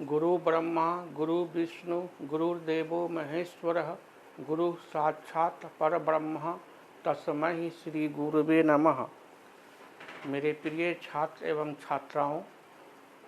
गुरु ब्रह्मा गुरु विष्णु गुरुर्देवो महेश्वरः गुरु साक्षात परब्रह्म तस्मै श्री गुरुवे नमः। मेरे प्रिय छात्र एवं छात्राओं,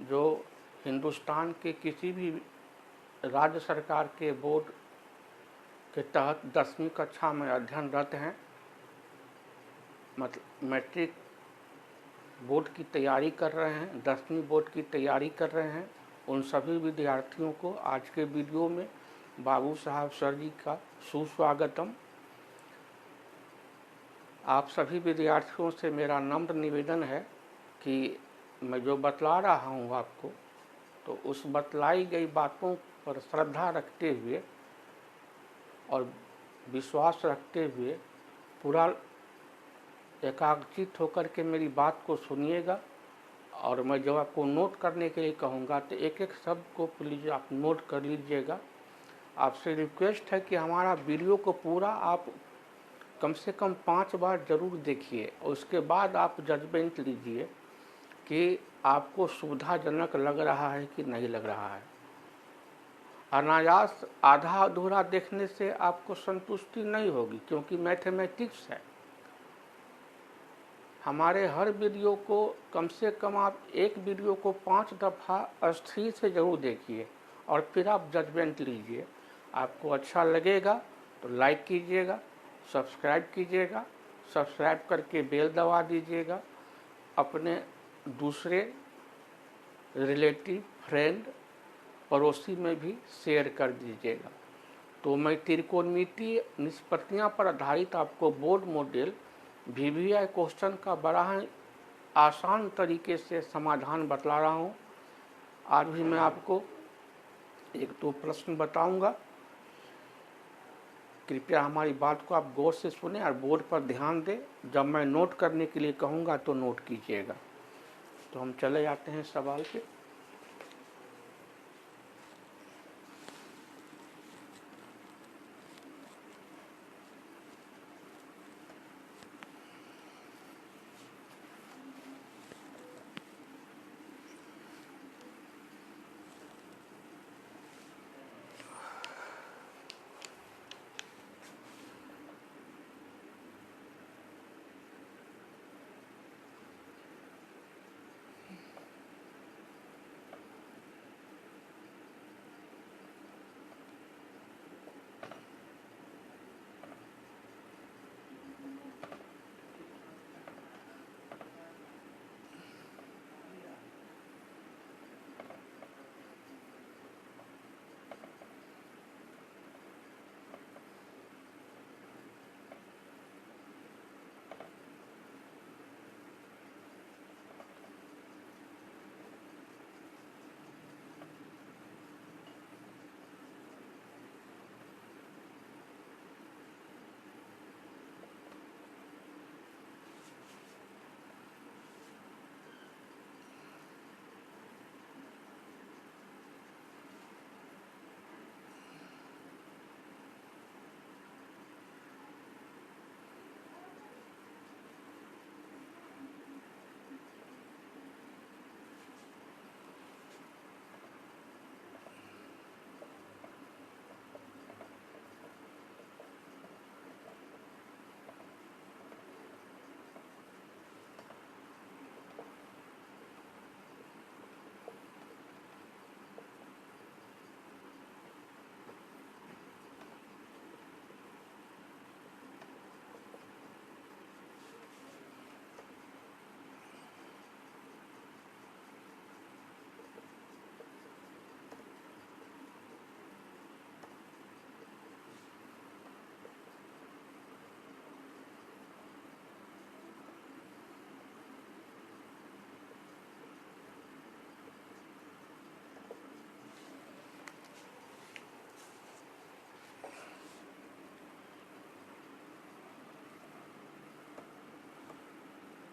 जो हिंदुस्तान के किसी भी राज्य सरकार के बोर्ड के तहत 10वीं कक्षा में अध्ययनरत हैं, मतलब मैट्रिक बोर्ड की तैयारी कर रहे हैं, 10वीं बोर्ड की तैयारी कर रहे हैं, उन सभी विद्यार्थियों को आज के वीडियो में बाबू साहब सर जी का सुस्वागतम। आप सभी विद्यार्थियों से मेरा नम्र निवेदन है कि मैं जो बतला रहा हूँ आपको, तो उस बतलाई गई बातों पर श्रद्धा रखते हुए और विश्वास रखते हुए पूरा एकाग्रचित होकर के मेरी बात को सुनिएगा। और मैं जब आपको नोट करने के लिए कहूँगा तो एक एक शब्द को प्लीज़ आप नोट कर लीजिएगा। आपसे रिक्वेस्ट है कि हमारा वीडियो को पूरा आप कम से कम 5 बार ज़रूर देखिए और उसके बाद आप जजमेंट लीजिए कि आपको सुविधाजनक लग रहा है कि नहीं लग रहा है। अनायास आधा अधूरा देखने से आपको संतुष्टि नहीं होगी, क्योंकि मैथमेटिक्स है। हमारे हर वीडियो को कम से कम आप एक वीडियो को 5 दफ़ा स्थिर से ज़रूर देखिए और फिर आप जजमेंट लीजिए। आपको अच्छा लगेगा तो लाइक कीजिएगा, सब्सक्राइब कीजिएगा, सब्सक्राइब करके बेल दबा दीजिएगा, अपने दूसरे रिलेटिव फ्रेंड पड़ोसी में भी शेयर कर दीजिएगा। तो मैं त्रिकोणमितीय निष्पत्तियाँ पर आधारित आपको बोर्ड मॉडल VVI क्वेश्चन का बड़ा ही आसान तरीके से समाधान बतला रहा हूँ। आज भी मैं आपको 1-2 प्रश्न बताऊंगा। कृपया हमारी बात को आप गौर से सुने और बोर्ड पर ध्यान दें। जब मैं नोट करने के लिए कहूँगा तो नोट कीजिएगा। तो हम चले जाते हैं सवाल पे।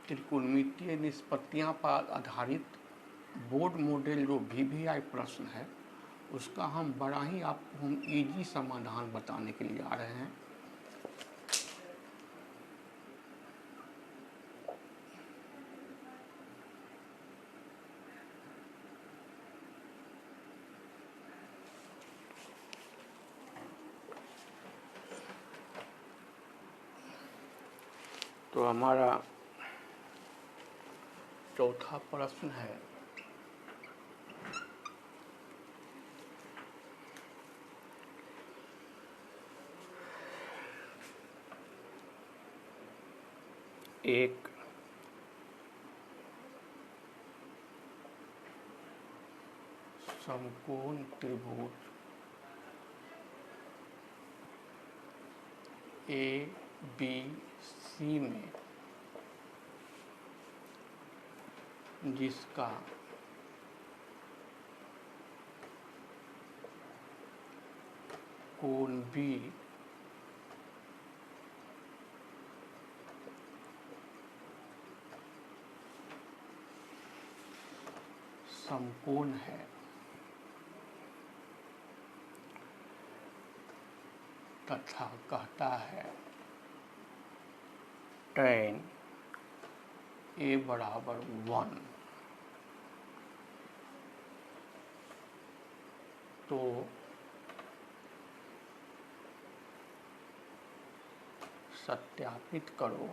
त्रिकोणमितीय निष्पत्तियाँ पर आधारित बोर्ड मॉडल जो VVI प्रश्न है, उसका हम बड़ा ही आपको हम इजी समाधान बताने के लिए आ रहे हैं। तो हमारा चौथा प्रश्न है, एक समकोण त्रिभुज ए बी सी में जिसका कोण बी समकोण है तथा कहता है tan a बराबर 1, तो सत्यापित करो,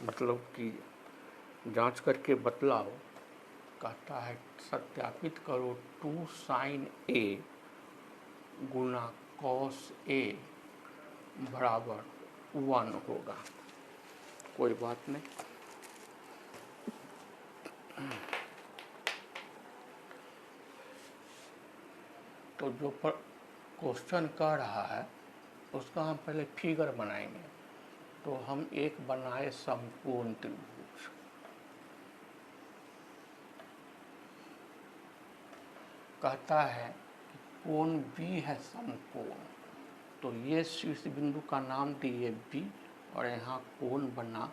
मतलब कि जांच करके बतलाओ। कहता है सत्यापित करो 2 sin a Guna cos a बराबर 1 होगा। कोई बात नहीं, तो जो क्वेश्चन कह रहा है उसका हम पहले फिगर बनाएंगे। तो हम एक बनाए समकोण त्रिभुज, कहता है कि कोण बी है समकोण, तो ये शीर्ष बिंदु का नाम दिए बी और यहाँ कोण बना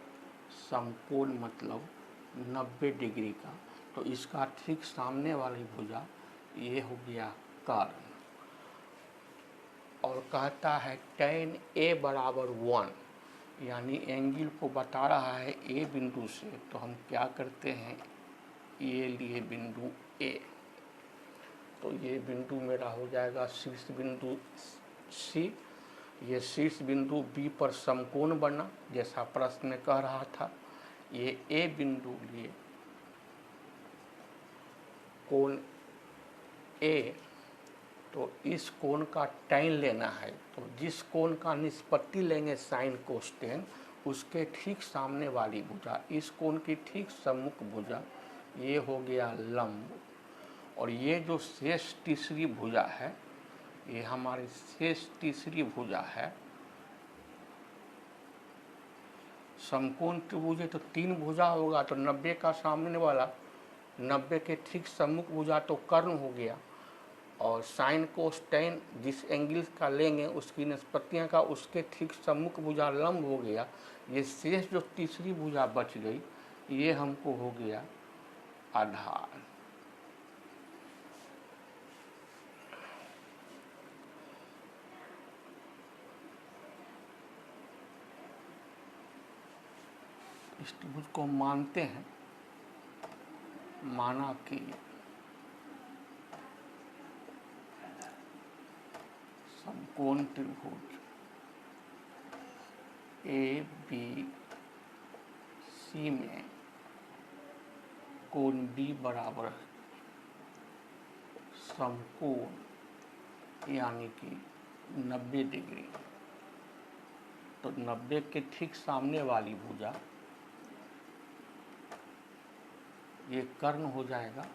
समकोण मतलब 90 डिग्री का। तो इसका ठीक सामने वाली भुजा ये हो गया कर्ण, और कहता है tan a बराबर 1, यानी एंगल को बता रहा है ए बिंदु से। तो हम क्या करते हैं, ये लिए बिंदु ए, तो ये बिंदु मेरा हो जाएगा शीर्ष बिंदु सी। ये शीर्ष बिंदु बी पर समकोण बना जैसा प्रश्न में कह रहा था। ये ए बिंदु लिए कोण ए, तो इस कोण का tan लेना है। तो जिस कोण का निष्पत्ति लेंगे साइन कोस्टेन, उसके ठीक सामने वाली भुजा, इस कोण की ठीक सम्मुख भुजा, ये हो गया लंब। और ये जो शेष तीसरी भुजा है, ये हमारी शेष तीसरी भुजा है। समकोण त्रिभुज है तो 3 भुजा होगा, तो 90 का सामने वाला, 90 के ठीक सम्मुख भुजा तो कर्ण हो गया, और साइन कोस tan जिस एंगल का लेंगे उसकी निष्पत्तियां का उसके ठीक सम्मुख भुजा लंब हो गया। ये शेष जो तीसरी भुजा बच गई, ये हमको हो गया आधार। इस त्रिभुज को मानते हैं, माना कि समकोण त्रिभुज ए बी सी में कोण बी बराबर समकोण यानी कि 90 डिग्री। तो 90 के ठीक सामने वाली भुजा ये कर्ण हो जाएगा,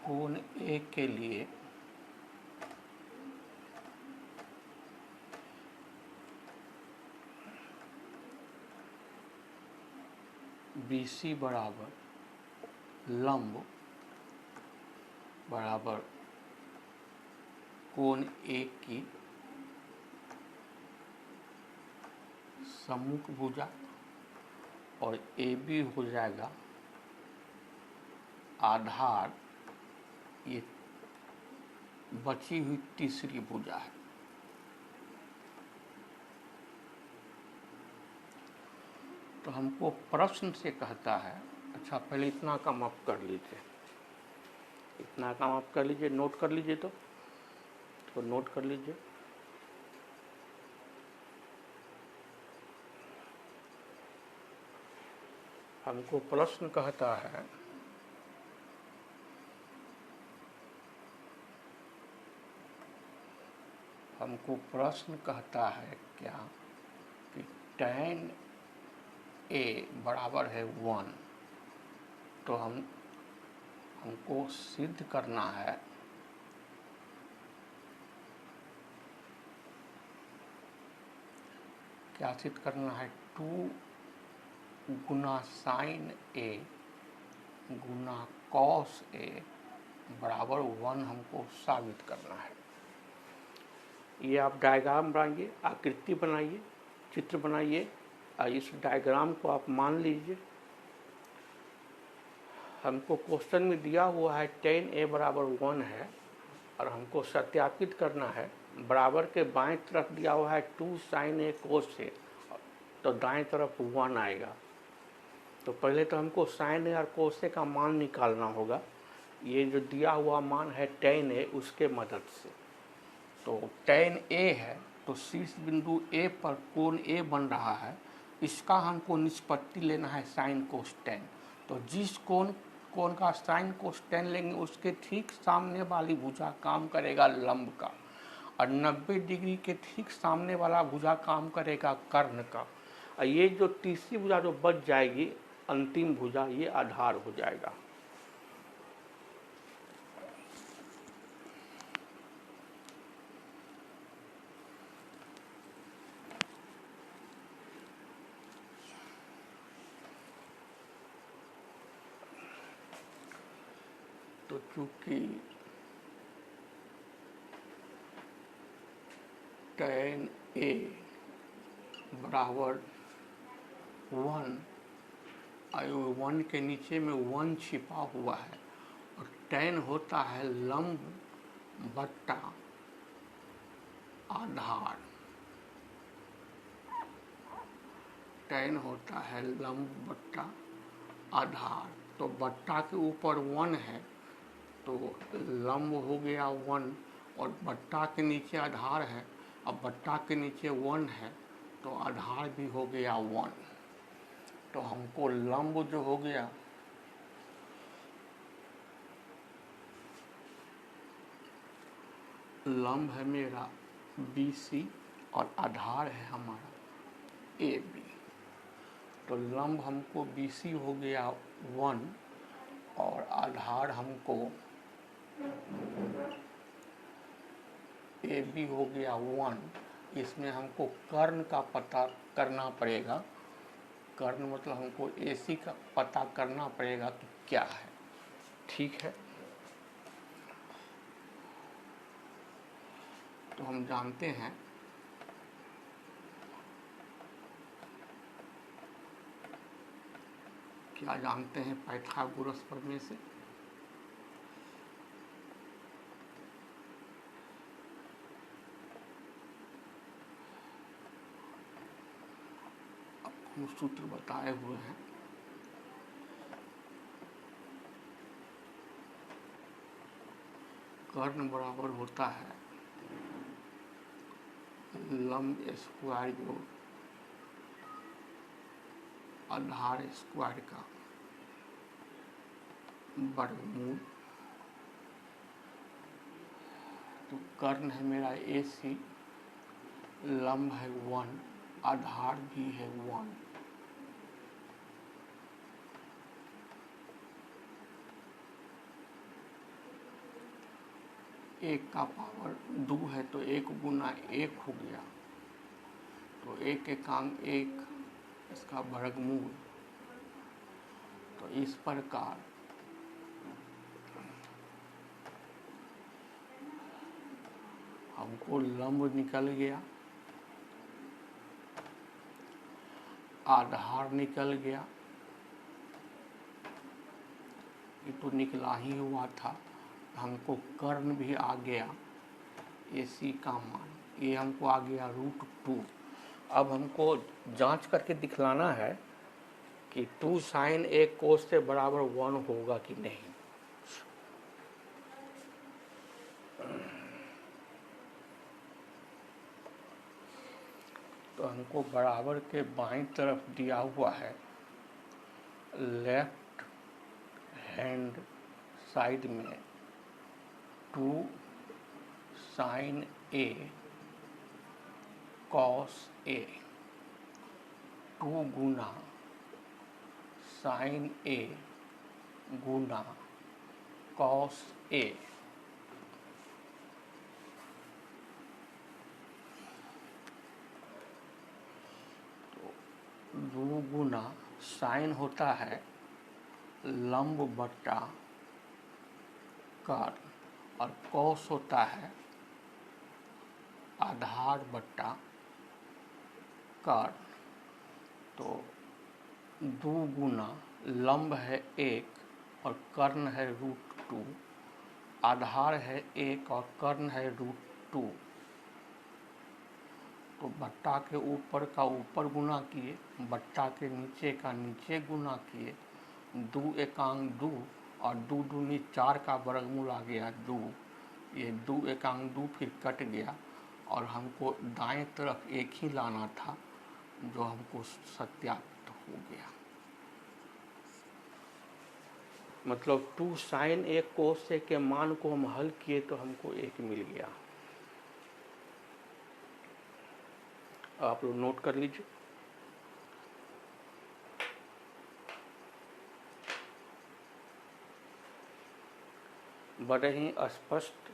कोण ए के लिए BC बराबर लंब बराबर कोण ए की सम्मुख भुजा, और AB हो जाएगा आधार, ये बची हुई तीसरी भुजा है। तो हमको प्रश्न से कहता है, अच्छा पहले इतना काम आप कर लीजिए, इतना काम आप कर लीजिए, नोट कर लीजिए, तो नोट कर लीजिए। हमको प्रश्न कहता है क्या कि tan a बराबर है 1, तो हमको सिद्ध करना है क्या सिद्ध करना है, 2 गुना sin a Guna cos a बराबर 1 हमको साबित करना है। ये आप डायग्राम बनाइए, आकृति बनाइए, चित्र बनाइए, और इस डायग्राम को आप मान लीजिए। हमको क्वेश्चन में दिया हुआ है tan a बराबर 1 है, और हमको सत्यापित करना है। बराबर के बाएं तरफ दिया हुआ है 2 sin a cos a, तो दाएं तरफ 1 आएगा। तो पहले तो हमको sin a और cos a का मान निकालना होगा। ये जो दिया हुआ मान है tan a, उसके मदद से। तो tan a है, तो शीर्ष बिंदु a पर कोण a बन रहा है, इसका हमको निष्पत्ति लेना है sin cos tan। तो जिस कोण का sin cos tan लेंगे, उसके ठीक सामने वाली भुजा काम करेगा लंब का, और 90 डिग्री के ठीक सामने वाला भुजा काम करेगा कर्ण का। और ये जो तीसरी भुजा जो बच जाएगी, अंतिम भुजा, ये आधार हो जाएगा। तो चूंकि tan a बराबर 1, 1 के नीचे में 1 छिपा हुआ है, और tan होता है लंब बट्टा आधार। tan होता है लंब बट्टा आधार, तो बट्टा के ऊपर 1 है, तो लंब हो गया 1, और बट्टा के नीचे आधार है, अब बट्टा के नीचे 1 है, तो आधार भी हो गया 1। तो हमको लंब जो हो गया, लंब है मेरा BC और आधार है हमारा AB। तो लंब हमको BC हो गया 1, और आधार हमको AB हो गया 1। इसमें हमको कर्ण का पता करना पड़ेगा। कर्ण मतलब हमको AC का पता करना पड़ेगा कि क्या है। ठीक है, तो हम जानते हैं क्या जानते हैं पाइथागोरस प्रमेय से? हम सूत्र बताए हुए हैं। कर्ण बराबर होता है लंब स्क्वायर जोड़ आधार स्क्वायर का वर्गमूल। तो कर्ण है मेरा AC, लंब है 1, आधार भी है 1। एक का पावर 2 है, तो 1 गुना 1 हो गया, तो 1 एकांक 1, इसका वर्गमूल। तो इस प्रकार हमको लंब निकल गया, आधार निकल गया, ये तो निकला ही हुआ था। हमको कर्ण भी आ गया, AC का मान, ये हमको आ गया √2। अब हमको जांच करके दिखलाना है कि 2 sin A cos से बराबर 1 होगा कि नहीं। तो हमको बराबर के बाईं तरफ दिया हुआ है लेफ्ट हैंड साइड में 2 sin A cos A, 2 Guna sin A Guna cos A। तो 2 गुना साइन होता है लंब बट्टा कर्ण और कॉस होता है आधार बट्टा कर्ण। तो 2 गुना लंब है 1 और कर्ण है √2, आधार है 1 और कर्ण है √2। तो बट्टा के ऊपर का ऊपर गुना किए, बट्टा के नीचे का नीचे गुना किए, 2 एकांक 2 और 2 दूनी 4 का वर्गमूल आ गया 2। ये 2 एकांक 2 फिर कट गया और हमको दाएं तरफ 1 ही लाना था, जो हमको सत्यापित हो गया। मतलब 2 sin A cos A के मान को हम हल किए तो हमको 1 मिल गया। आप लोग नोट कर लीजिए। बड़े ही स्पष्ट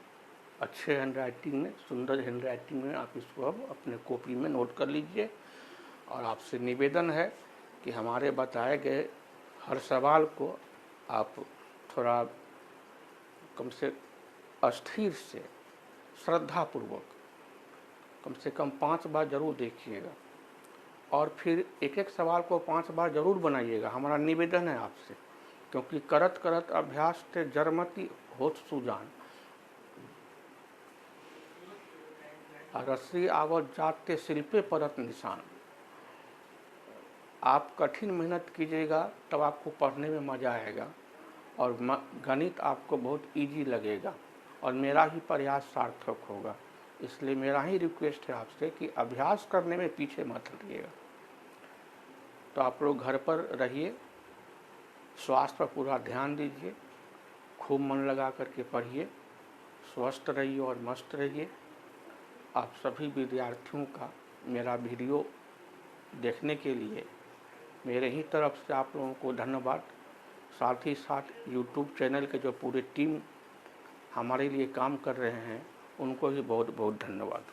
अच्छे हैंडराइटिंग में, सुंदर हैंडराइटिंग में आप इसको अब अपने कॉपी में नोट कर लीजिए। और आपसे निवेदन है कि हमारे बताए गए हर सवाल को आप थोड़ा कम से अस्थिर से श्रद्धापूर्वक कम से कम 5 बार जरूर देखिएगा और फिर एक एक सवाल को 5 बार जरूर बनाइएगा। हमारा निवेदन है आपसे, क्योंकि करत करत अभ्यास ते जरमति होत सुजान, रस्सी आवत जाते शिल्पे परत निशान। आप कठिन मेहनत कीजिएगा तब आपको पढ़ने में मज़ा आएगा और गणित आपको बहुत इजी लगेगा और मेरा ही प्रयास सार्थक होगा। इसलिए मेरा ही रिक्वेस्ट है आपसे कि अभ्यास करने में पीछे मत हटिएगा। तो आप लोग घर पर रहिए, स्वास्थ्य पर पूरा ध्यान दीजिए, खूब मन लगा करके पढ़िए, स्वस्थ रहिए और मस्त रहिए। आप सभी विद्यार्थियों का मेरा वीडियो देखने के लिए मेरे ही तरफ से आप लोगों को धन्यवाद। साथ ही साथ YouTube चैनल के जो पूरी टीम हमारे लिए काम कर रहे हैं उनको भी बहुत बहुत धन्यवाद।